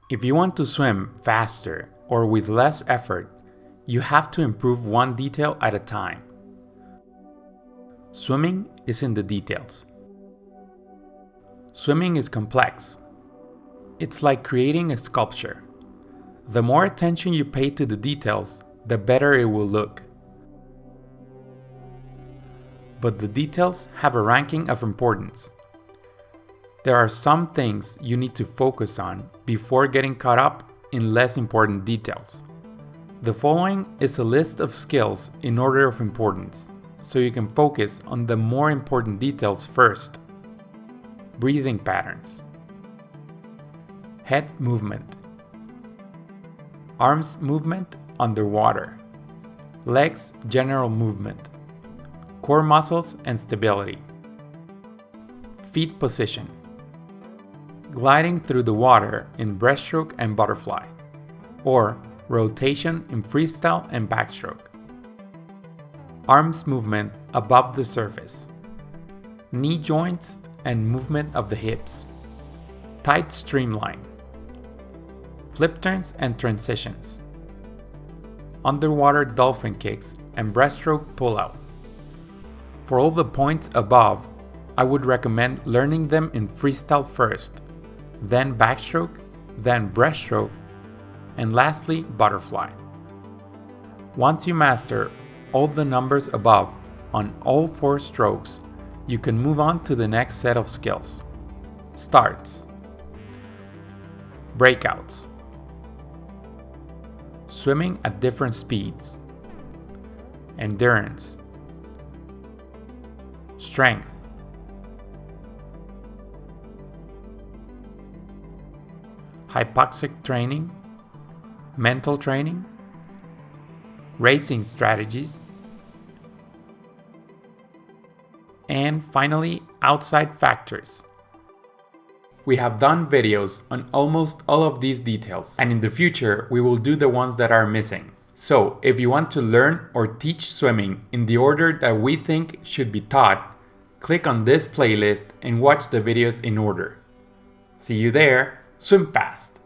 If you want to swim faster or with less effort, you have to improve one detail at a time. Swimming is in the details. Swimming is complex. It's like creating a sculpture. The more attention you pay to the details, the better it will look. But the details have a ranking of importance. There are some things you need to focus on before getting caught up in less important details. The following is a list of skills in order of importance, so you can focus on the more important details first. Breathing patterns. Head movement. Arms movement underwater. Legs general movement. Core muscles and stability. Feet position. Gliding through the water in breaststroke and butterfly, or rotation in freestyle and backstroke. Arms movement above the surface. Knee joints and movement of the hips. Tight streamline. Flip turns and transitions. Underwater dolphin kicks and breaststroke pullout. For all the points above, I would recommend learning them in freestyle first, then backstroke, then breaststroke, and lastly butterfly. Once you master all the numbers above on all 4 strokes, you can move on to the next set of skills. Starts. Breakouts. Swimming at different speeds. Endurance. Strength. Hypoxic training. Mental training. Racing strategies. And finally, outside factors. We have done videos on almost all of these details, and in the future we will do the ones that are missing. So, if you want to learn or teach swimming in the order that we think should be taught, click on this playlist and watch the videos in order. See you there, swim fast!